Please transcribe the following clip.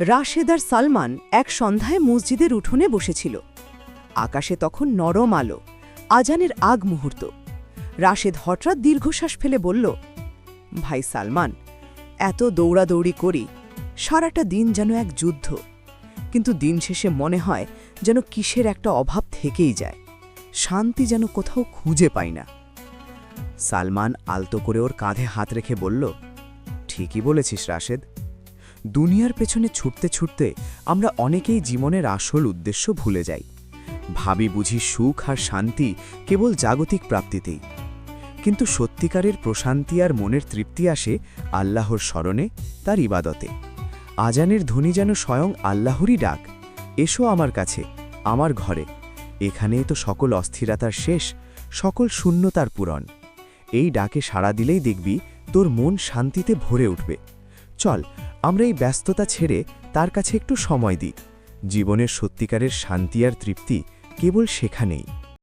রাশেদ আর সালমান এক সন্ধ্যায় মসজিদের উঠোনে বসেছিল। আকাশে তখন নরম আলো, আজানের আগ মুহূর্ত। রাশেদ হঠাৎ দীর্ঘশ্বাস ফেলে বলল, ভাই সালমান, এত দৌড়াদৌড়ি করি, সারাটা দিন যেন এক যুদ্ধ, কিন্তু দিন শেষে মনে হয় যেন কিসের একটা অভাব থেকেই যায়, শান্তি যেন কোথাও খুঁজে পাই না। সালমান আলতো করে ওর কাঁধে হাত রেখে বলল, ঠিকই বলেছিস রাশেদ, দুনিয়ার পেছনে ছুটতে ছুটতে আমরা অনেকেই জীবনের আসল উদ্দেশ্য ভুলে যাই। ভাবি বুঝি সুখ আর শান্তি কেবল জাগতিক প্রাপ্তিতেই, কিন্তু সত্যিকারের প্রশান্তি আর মনের তৃপ্তি আসে আল্লাহর স্মরণে, তার ইবাদতে। আজানের ধ্বনি যেন স্বয়ং আল্লাহরই ডাক, এসো আমার কাছে, আমার ঘরে, এখানেই তো সকল অস্থিরতার শেষ, সকল শূন্যতার পূরণ। এই ডাকে সাড়া দিলেই দেখবি তোর মন শান্তিতে ভরে উঠবে। চল, আমরা এই ব্যস্ততা ছেড়ে তার কাছে একটু সময় দিই। জীবনের সত্যিকারের শান্তি আর তৃপ্তি কেবল সেখানেই।